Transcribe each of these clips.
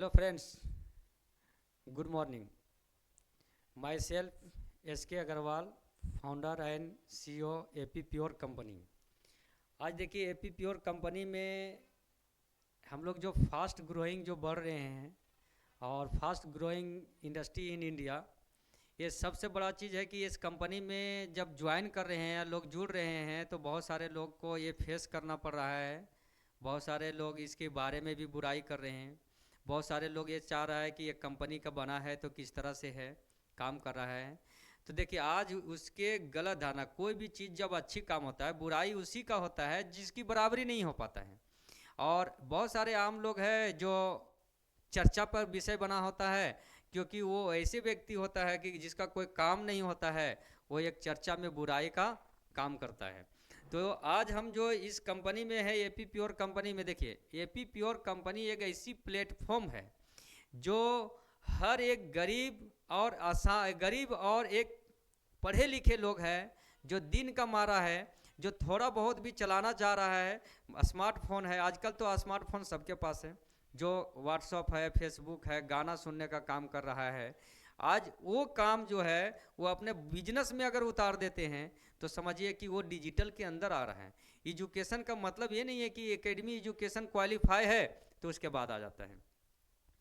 Hello friends, good morning. Myself SK Agarwal, founder and CEO AP pure company. आज देखिए AP pure company में हम लोग जो फास्ट ग्रोइंग जो बढ़ रहे हैं और fast growing industry in India, ये सबसे बड़ा चीज़ है कि इस कंपनी में जब ज्वाइन कर रहे हैं या लोग जुड़ रहे हैं तो बहुत सारे लोग को ये फेस करना पड़ रहा है। बहुत सारे लोग इसके बारे में भी बुराई कर रहे हैं। बहुत सारे लोग ये चाह रहा है कि ये कंपनी का बना है तो किस तरह से है, काम कर रहा है। तो देखिए आज उसके गलत धारणा, कोई भी चीज़ जब अच्छी काम होता है, बुराई उसी का होता है जिसकी बराबरी नहीं हो पाता है। और बहुत सारे आम लोग हैं जो चर्चा पर विषय बना होता है, क्योंकि वो ऐसे व्यक्ति होता है कि जिसका कोई काम नहीं होता है, वो एक चर्चा में बुराई का काम करता है। तो आज हम जो इस कंपनी में है AP प्योर कंपनी में, देखिए AP प्योर कंपनी एक ऐसी प्लेटफॉर्म है जो हर एक गरीब और एक पढ़े लिखे लोग हैं जो दिन का मारा है, जो थोड़ा बहुत भी चलाना चाह रहा है। स्मार्टफोन है, आजकल तो स्मार्टफोन सबके पास है, जो व्हाट्सअप है, फेसबुक है, गाना सुनने का काम कर रहा है। आज वो काम जो है वो अपने बिजनेस में अगर उतार देते हैं तो समझिए कि वो डिजिटल के अंदर आ रहा है। एजुकेशन का मतलब ये नहीं है कि एकेडमी एजुकेशन क्वालिफाई है तो उसके बाद आ जाता है।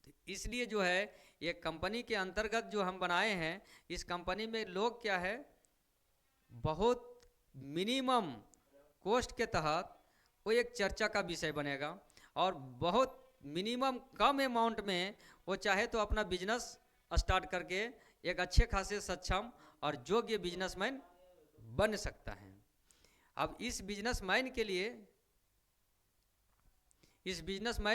तो इसलिए जो है ये कंपनी के अंतर्गत जो हम बनाए हैं, इस कंपनी में लोग क्या है, बहुत मिनिमम कॉस्ट के तहत वो एक चर्चा का विषय बनेगा और बहुत मिनिमम कम अमाउंट में वो चाहे तो अपना बिजनेस स्टार्ट करके एक अच्छे खासे सक्षम और योग्य बिजनेसमैन बन सकता है। अब इस बिजनेसमैन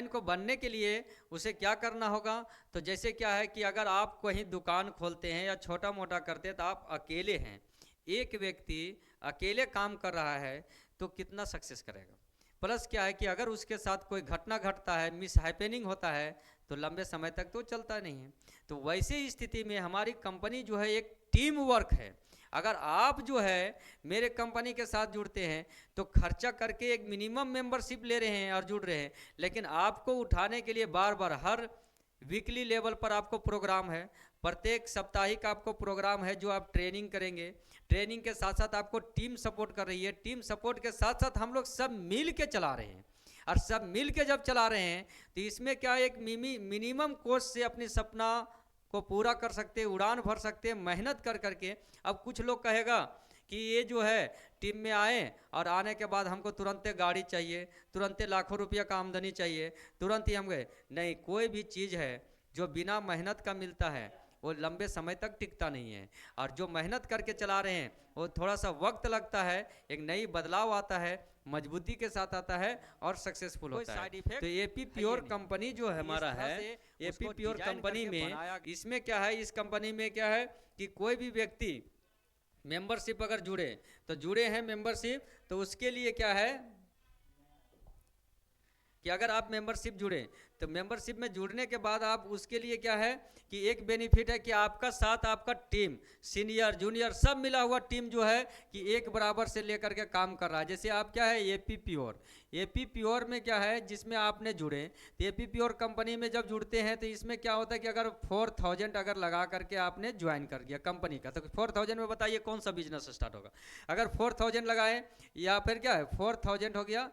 को बनने के लिए उसे क्या करना होगा, तो जैसे क्या है कि अगर आप कहीं दुकान खोलते हैं या छोटा मोटा करते हैं तो आप अकेले हैं, एक व्यक्ति अकेले काम कर रहा है तो कितना सक्सेस करेगा। प्लस क्या है कि अगर उसके साथ कोई घटना घटता है, मिस हैपनिंग होता है, तो लंबे समय तक तो चलता नहीं है। तो वैसे स्थिति में हमारी कंपनी जो है एक टीम वर्क है। अगर आप जो है मेरे कंपनी के साथ जुड़ते हैं तो खर्चा करके एक मिनिमम मेंबरशिप ले रहे हैं और जुड़ रहे हैं, लेकिन आपको उठाने के लिए बार बार हर वीकली लेवल पर आपको प्रोग्राम है, प्रत्येक साप्ताहिक आपको प्रोग्राम है जो आप ट्रेनिंग करेंगे। ट्रेनिंग के साथ साथ आपको टीम सपोर्ट कर रही है, टीम सपोर्ट के साथ साथ हम लोग सब मिल के चला रहे हैं। और सब मिल के जब चला रहे हैं तो इसमें क्या एक मिनिमम कॉस्ट से अपनी सपना को पूरा कर सकते हैं, उड़ान भर सकते हैं मेहनत कर करके। अब कुछ लोग कहेगा कि ये जो है टीम में आए और आने के बाद हमको तुरंत गाड़ी चाहिए, तुरंत लाखों रुपया का आमदनी चाहिए, तुरंत ही हम गए। नहीं, कोई भी चीज़ है जो बिना मेहनत का मिलता है वो लंबे समय तक टिकता नहीं है। और जो मेहनत करके चला रहे हैं वो थोड़ा सा वक्त लगता है, एक नई बदलाव आता है, मजबूती के साथ आता है और सक्सेसफुल होता है। तो AP प्योर कंपनी जो हमारा है, AP प्योर कंपनी में इसमें क्या है, इस कंपनी में क्या है कि कोई भी व्यक्ति मेंबरशिप अगर जुड़े तो जुड़े हैं मेंबरशिप, तो उसके लिए क्या है कि अगर आप मेंबरशिप जुड़े तो मेंबरशिप में जुड़ने के बाद आप उसके लिए क्या है कि एक बेनिफिट है कि आपका साथ आपका टीम सीनियर जूनियर सब मिला हुआ टीम जो है कि एक बराबर से लेकर के काम कर रहा है। जैसे आप क्या है AP प्योर में क्या है, जिसमें आपने जुड़े तो AP प्योर कंपनी में जब जुड़ते हैं तो इसमें क्या होता है कि अगर 4000 अगर लगा करके आपने ज्वाइन कर दिया कंपनी का, तो 4000 में बताइए कौन सा बिजनेस स्टार्ट होगा। अगर 4000 लगाए या फिर क्या है 4000 हो गया,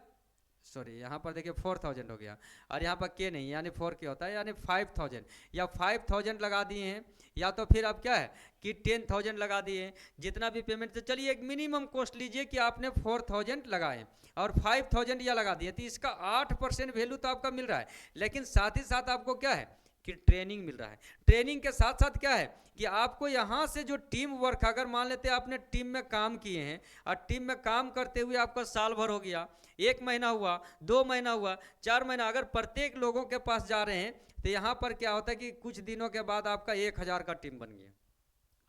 सॉरी यहाँ पर देखिए 4000 हो गया और यहाँ पर के नहीं, यानी 4K होता है, यानी 5000 या 5000 लगा दिए हैं, या तो फिर अब क्या है कि 10000 लगा दिए हैं। जितना भी पेमेंट, तो चलिए एक मिनिमम कॉस्ट लीजिए कि आपने 4000 लगाए और 5000 या लगा दिए, तो इसका 8% वैल्यू तो आपका मिल रहा है। लेकिन साथ ही साथ आपको क्या है कि ट्रेनिंग मिल रहा है। ट्रेनिंग के साथ साथ क्या है कि आपको यहाँ से जो टीम वर्क, अगर मान लेते हैं आपने टीम में काम किए हैं और टीम में काम करते हुए आपका साल भर हो गया, 1 महीना हुआ, 2 महीना हुआ, 4 महीना, अगर प्रत्येक लोगों के पास जा रहे हैं तो यहाँ पर क्या होता है कि कुछ दिनों के बाद आपका 1000 का टीम बन गया।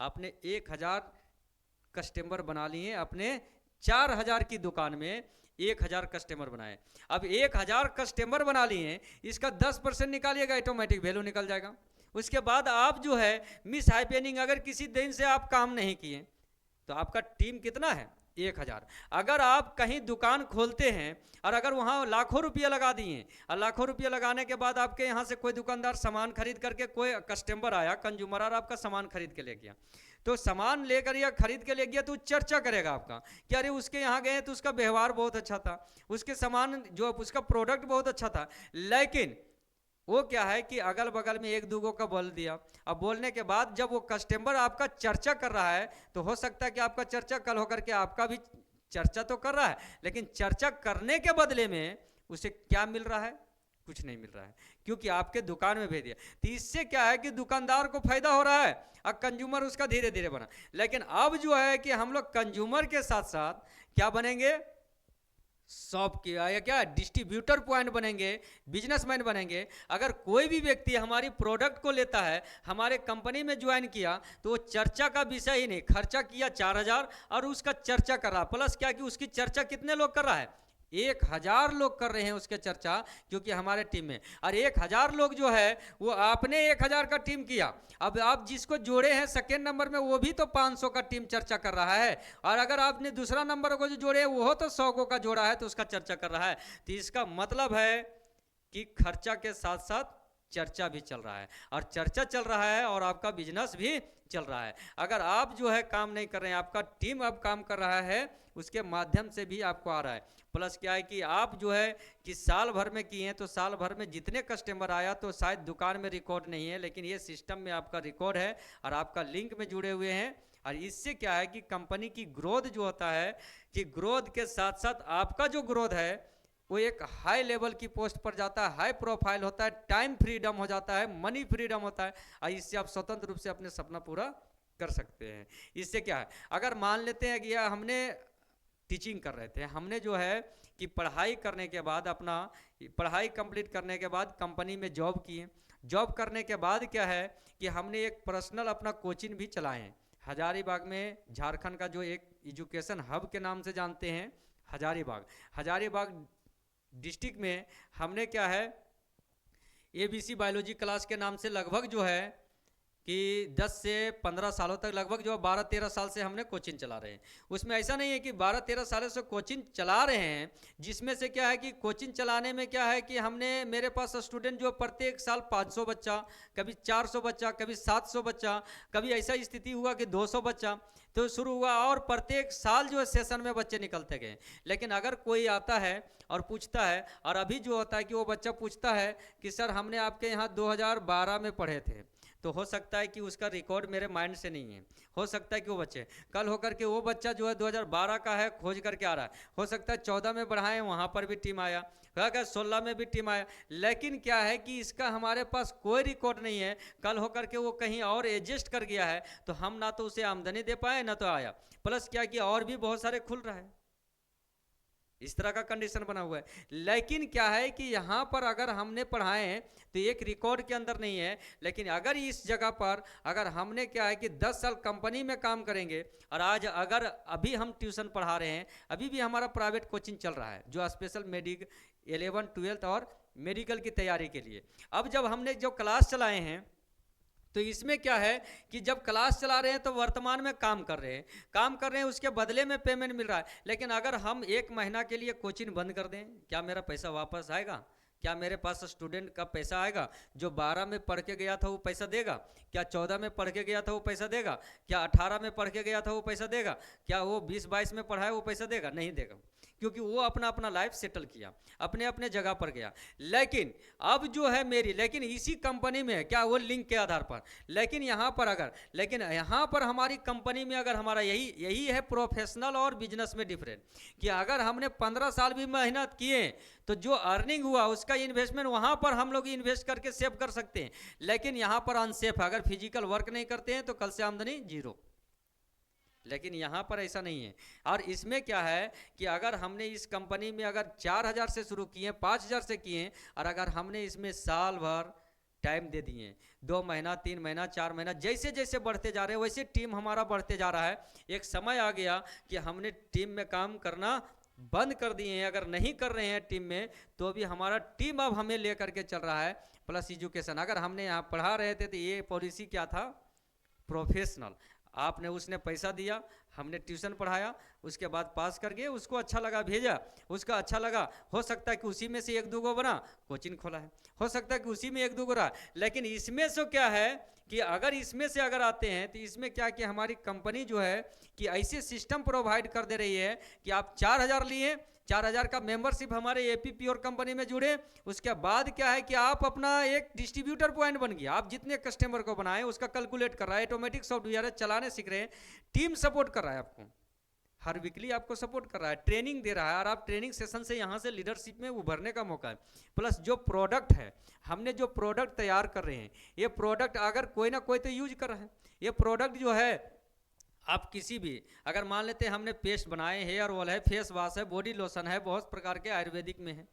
आपने 1000 कस्टमर बना लिए, अपने 4000 की दुकान में 1000 कस्टमर बनाए। अब 1000 कस्टमर बना लिए, इसका 10% निकालिएगा, ऑटोमेटिक वैल्यू निकल जाएगा। उसके बाद आप जो है मिस हैपनिंग, अगर किसी दिन से आप काम नहीं किए तो आपका टीम कितना है 1000। अगर आप कहीं दुकान खोलते हैं और अगर वहाँ लाखों रुपया लगा दिए और लाखों रुपया लगाने के बाद आपके यहाँ से कोई दुकानदार सामान खरीद करके, कोई कस्टमर आया, कंज्यूमर, और आपका सामान खरीद के ले गया, तो सामान लेकर या खरीद के ले गया तो चर्चा करेगा आपका कि अरे उसके यहाँ गए तो उसका व्यवहार बहुत अच्छा था, उसके सामान जो उसका प्रोडक्ट बहुत अच्छा था। लेकिन वो क्या है कि अगल बगल में एक दूगों का बोल दिया। अब बोलने के बाद जब वो कस्टमर आपका चर्चा कर रहा है तो हो सकता है कि आपका चर्चा कल होकर के आपका भी चर्चा तो कर रहा है, लेकिन चर्चा करने के बदले में उसे क्या मिल रहा है? कुछ नहीं मिल रहा है, क्योंकि आपके दुकान में भेज दिया। तो इससे क्या है कि दुकानदार को फायदा हो रहा है और कंज्यूमर उसका धीरे धीरे बना। लेकिन अब जो है कि हम लोग कंज्यूमर के साथ साथ क्या बनेंगे? शॉप की या क्या डिस्ट्रीब्यूटर पॉइंट बनेंगे, बिजनेसमैन बनेंगे। अगर कोई भी व्यक्ति हमारी प्रोडक्ट को लेता है, हमारे कंपनी में ज्वाइन किया, तो वो चर्चा का विषय ही नहीं, खर्चा किया 4000 और उसका चर्चा कर रहा, प्लस क्या कि उसकी चर्चा कितने लोग कर रहा है? 1000 लोग कर रहे हैं उसके चर्चा, क्योंकि हमारे टीम में। और 1000 लोग जो है वो आपने 1000 का टीम किया, अब आप जिसको जोड़े हैं सेकेंड नंबर में वो भी तो 500 का टीम चर्चा कर रहा है, और अगर आपने दूसरा नंबर को जो जोड़े वो तो 100 को का जोड़ा है तो उसका चर्चा कर रहा है। तो इसका मतलब है कि खर्चा के साथ साथ चर्चा भी चल रहा है, और चर्चा चल रहा है और आपका बिजनेस भी चल रहा है। अगर आप जो है काम नहीं कर रहे हैं, आपका टीम अब काम कर रहा है, उसके माध्यम से भी आपको आ रहा है। प्लस क्या है कि आप जो है कि साल भर में किए हैं, तो साल भर में जितने कस्टमर आया तो शायद दुकान में रिकॉर्ड नहीं है, लेकिन ये सिस्टम में आपका रिकॉर्ड है और आपका लिंक में जुड़े हुए हैं। और इससे क्या है कि कंपनी की ग्रोथ जो होता है कि ग्रोथ के साथ साथ आपका जो ग्रोथ है वो एक हाई लेवल की पोस्ट पर जाता है, हाई प्रोफाइल होता है, टाइम फ्रीडम हो जाता है, मनी फ्रीडम होता है, और इससे आप स्वतंत्र रूप से अपने सपना पूरा कर सकते हैं। इससे क्या है, अगर मान लेते हैं कि हमने टीचिंग कर रहे थे, हमने जो है कि पढ़ाई करने के बाद अपना पढ़ाई कंप्लीट करने के बाद कंपनी में जॉब किए, जॉब करने के बाद क्या है कि हमने एक पर्सनल अपना कोचिंग भी चलाए हैं हजारीबाग में। झारखंड का जो एक एजुकेशन हब के नाम से जानते हैं, हजारीबाग डिस्ट्रिक्ट में हमने क्या है ABC बायोलॉजी क्लास के नाम से लगभग जो है कि 10 से 15 सालों तक, लगभग जो 12-13 साल से हमने कोचिंग चला रहे हैं। उसमें ऐसा नहीं है कि 12-13 सालों से कोचिंग चला रहे हैं, जिसमें से क्या है कि कोचिंग चलाने में क्या है कि हमने, मेरे पास स्टूडेंट जो प्रत्येक साल 500 बच्चा, कभी 400 बच्चा, कभी 700 बच्चा, कभी ऐसा स्थिति हुआ कि 200 बच्चा तो शुरू हुआ, और प्रत्येक साल जो है सेशन में बच्चे निकलते गए। लेकिन अगर कोई आता है और पूछता है, और अभी जो होता है कि वो बच्चा पूछता है कि सर हमने आपके यहाँ 2012 में पढ़े थे, तो हो सकता है कि उसका रिकॉर्ड मेरे माइंड से नहीं है, हो सकता है कि वो बच्चे कल होकर के वो बच्चा जो है 2012 का है खोज करके आ रहा है, हो सकता है 14 में बढ़ाएं, वहाँ पर भी टीम आया, 16 में भी टीम आया, लेकिन क्या है कि इसका हमारे पास कोई रिकॉर्ड नहीं है। कल होकर के वो कहीं और एडजस्ट कर गया है तो हम ना तो उसे आमदनी दे पाए ना तो आया, प्लस क्या कि और भी बहुत सारे खुल रहा है, इस तरह का कंडीशन बना हुआ है। लेकिन क्या है कि यहाँ पर अगर हमने पढ़ाए हैं तो एक रिकॉर्ड के अंदर नहीं है, लेकिन अगर इस जगह पर अगर हमने क्या है कि 10 साल कंपनी में काम करेंगे, और आज अगर अभी हम ट्यूशन पढ़ा रहे हैं, अभी भी हमारा प्राइवेट कोचिंग चल रहा है जो स्पेशल 11, 12 और मेडिकल की तैयारी के लिए। अब जब हमने जो क्लास चलाए हैं तो इसमें क्या है कि जब क्लास चला रहे हैं तो वर्तमान में काम कर रहे हैं, उसके बदले में पेमेंट मिल रहा है। लेकिन अगर हम 1 महीना के लिए कोचिंग बंद कर दें, क्या मेरा पैसा वापस आएगा? क्या मेरे पास स्टूडेंट का पैसा आएगा? जो 12 में पढ़ के गया था वो पैसा देगा? क्या 14 में पढ़ के गया था वो पैसा देगा? क्या 18 में पढ़ के गया था वो पैसा देगा? क्या वो 20-22 में पढ़ा है वो पैसा देगा? नहीं देगा, क्योंकि वो अपना अपना लाइफ सेटल किया, अपने अपने जगह पर गया। लेकिन अब जो है मेरी, लेकिन इसी कंपनी में क्या वो लिंक के आधार पर, लेकिन यहाँ पर हमारी कंपनी में अगर हमारा यही है प्रोफेशनल और बिजनेस में डिफरेंट, कि अगर हमने 15 साल भी मेहनत किए तो जो अर्निंग हुआ उसका इन्वेस्टमेंट वहाँ पर हम लोग इन्वेस्ट करके सेव कर सकते हैं। लेकिन यहाँ पर अनसेफ है, अगर फिजिकल वर्क नहीं करते हैं तो कल से आमदनी जीरो। लेकिन यहाँ पर ऐसा नहीं है। और इसमें क्या है कि अगर हमने इस कंपनी में अगर 4000 से शुरू किए, 5000 से किए, और अगर हमने इसमें साल भर टाइम दे दिए, 2 महीना, 3 महीना, 4 महीना, जैसे जैसे बढ़ते जा रहे हैं वैसे टीम हमारा बढ़ते जा रहा है। एक समय आ गया कि हमने टीम में काम करना बंद कर दिए हैं, अगर नहीं कर रहे हैं टीम में तो भी हमारा टीम अब हमें ले करके चल रहा है। प्लस एजुकेशन, अगर हमने यहाँ पढ़ा रहे थे तो ये पॉलिसी क्या था? प्रोफेशनल। आपने उसने पैसा दिया, हमने ट्यूशन पढ़ाया, उसके बाद पास कर गए, उसको अच्छा लगा भेजा, उसका अच्छा लगा, हो सकता है कि उसी में से एक दो गो बना, कोचिंग खोला है, हो सकता है कि उसी में एक दो गो रहा। लेकिन इसमें से क्या है कि अगर इसमें से अगर आते हैं तो इसमें क्या कि हमारी कंपनी जो है कि ऐसे सिस्टम प्रोवाइड कर दे रही है कि आप 4,000 लिए, 4,000 का मेंबरशिप हमारे एपी प्योर कंपनी में जुड़े, उसके बाद क्या है कि आप अपना एक डिस्ट्रीब्यूटर पॉइंट बन गया, आप जितने कस्टमर को बनाए उसका कैलकुलेट कर रहा है, ऑटोमेटिक सॉफ्टवेयर चलाने सीख रहे हैं, टीम सपोर्ट कर रहा है आपको, हर वीकली आपको सपोर्ट कर रहा है, ट्रेनिंग दे रहा है, और आप ट्रेनिंग सेशन से यहाँ से लीडरशिप में उभरने का मौका है। प्लस जो प्रोडक्ट है, हमने जो प्रोडक्ट तैयार कर रहे हैं, ये प्रोडक्ट अगर कोई ना कोई तो यूज कर रहा है, ये प्रोडक्ट जो है आप किसी भी, अगर मान लेते हैं हमने पेस्ट बनाए, हेयर ऑयल है, फेस वॉश है, बॉडी लोशन है, बहुत प्रकार के आयुर्वेदिक में है,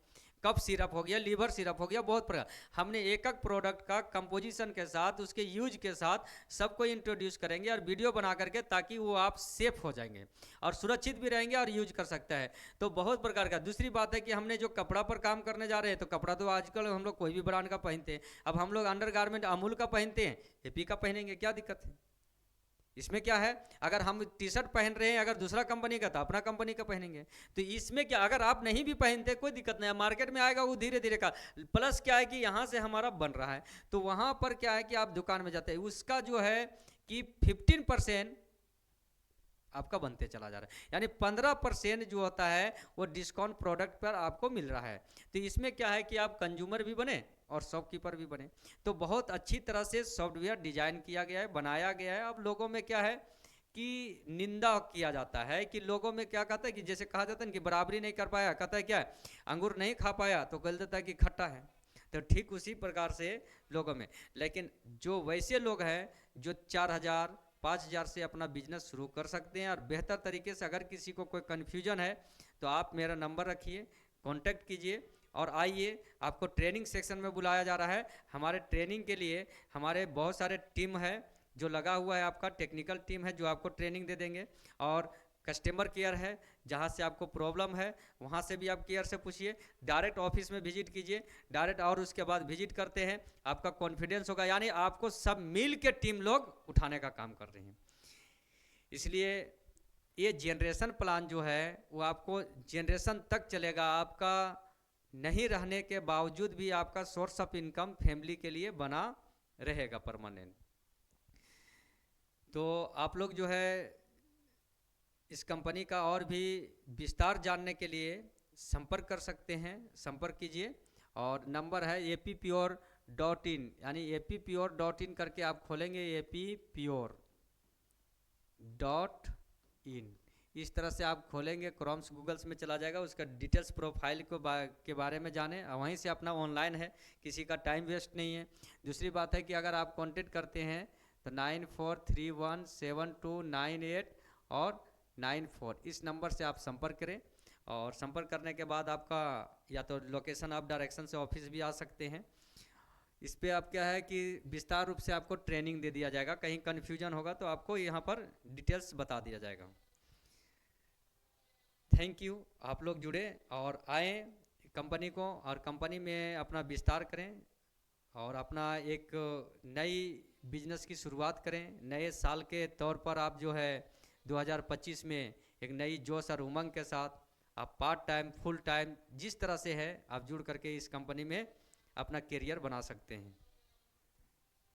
कफ सिरप हो गया, लीवर सिरप हो गया, बहुत प्रकार, हमने एक एक प्रोडक्ट का कंपोजिशन के साथ, उसके यूज के साथ सबको इंट्रोड्यूस करेंगे और वीडियो बना करके, ताकि वो आप सेफ हो जाएंगे और सुरक्षित भी रहेंगे और यूज कर सकता है। तो बहुत प्रकार का। दूसरी बात है कि हमने जो कपड़ा पर काम करने जा रहे हैं, तो कपड़ा तो आजकल हम लोग कोई भी ब्रांड का पहनते हैं, अब हम लोग अंडर गारमेंट अमूल का पहनते हैं, एपी का पहनेंगे, क्या दिक्कत है इसमें? क्या है, अगर हम टी शर्ट पहन रहे हैं, अगर दूसरा कंपनी का, तो अपना कंपनी का पहनेंगे, तो इसमें क्या, अगर आप नहीं भी पहनते कोई दिक्कत नहीं है, मार्केट में आएगा वो धीरे धीरे का। प्लस क्या है कि यहाँ से हमारा बन रहा है, तो वहाँ पर क्या है कि आप दुकान में जाते हैं, उसका जो है कि 15% आपका बनते चला जा रहा है, यानी 15% जो होता है वो डिस्काउंट प्रोडक्ट पर आपको मिल रहा है। तो इसमें क्या है कि आप कंज्यूमर भी बने और शॉपकीपर भी बने। तो बहुत अच्छी तरह से सॉफ्टवेयर डिजाइन किया गया है, बनाया गया है। अब लोगों में क्या है कि निंदा किया जाता है, कि लोगों में क्या कहता है कि जैसे कहा जाता है कि बराबरी नहीं कर पाया, कहता है क्या है, अंगूर नहीं खा पाया तो कह देता है कि खट्टा है। तो ठीक उसी प्रकार से लोगों में, लेकिन जो वैसे लोग हैं जो 4,000 5,000 से अपना बिजनेस शुरू कर सकते हैं, और बेहतर तरीके से, अगर किसी को कोई कन्फ्यूजन है तो आप मेरा नंबर रखिए, कांटेक्ट कीजिए और आइए। आपको ट्रेनिंग सेक्शन में बुलाया जा रहा है। हमारे ट्रेनिंग के लिए हमारे बहुत सारे टीम है जो लगा हुआ है, आपका टेक्निकल टीम है जो आपको ट्रेनिंग दे देंगे, और कस्टमर केयर है, जहाँ से आपको प्रॉब्लम है वहाँ से भी आप केयर से पूछिए, डायरेक्ट ऑफिस में विजिट कीजिए डायरेक्ट, और उसके बाद विजिट करते हैं, आपका कॉन्फिडेंस होगा, यानी आपको सब मिल के टीम लोग उठाने का काम कर रहे हैं। इसलिए ये जनरेशन प्लान जो है वो आपको जनरेशन तक चलेगा, आपका नहीं रहने के बावजूद भी आपका सोर्स ऑफ इनकम फैमिली के लिए बना रहेगा परमानेंट। तो आप लोग जो है इस कंपनी का और भी विस्तार जानने के लिए संपर्क कर सकते हैं, संपर्क कीजिए, और नंबर है appure.in, यानी appure.in करके आप खोलेंगे, appure.in, इस तरह से आप खोलेंगे, क्रोम्स गूगल्स में चला जाएगा, उसका डिटेल्स प्रोफाइल को के बारे में जाने, वहीं से अपना ऑनलाइन है, किसी का टाइम वेस्ट नहीं है। दूसरी बात है कि अगर आप कांटेक्ट करते हैं तो 94317298 और 94 इस नंबर से आप संपर्क करें, और संपर्क करने के बाद आपका या तो लोकेशन आप डायरेक्शन से ऑफिस भी आ सकते हैं। इस पे आप क्या है कि विस्तार रूप से आपको ट्रेनिंग दे दिया जाएगा, कहीं कन्फ्यूजन होगा तो आपको यहाँ पर डिटेल्स बता दिया जाएगा। थैंक यू, आप लोग जुड़े और आए कंपनी को, और कंपनी में अपना विस्तार करें और अपना एक नई बिजनेस की शुरुआत करें। नए साल के तौर पर आप जो है 2025 में एक नई जोश और उमंग के साथ आप पार्ट टाइम फुल टाइम जिस तरह से है आप जुड़ करके इस कंपनी में अपना करियर बना सकते हैं।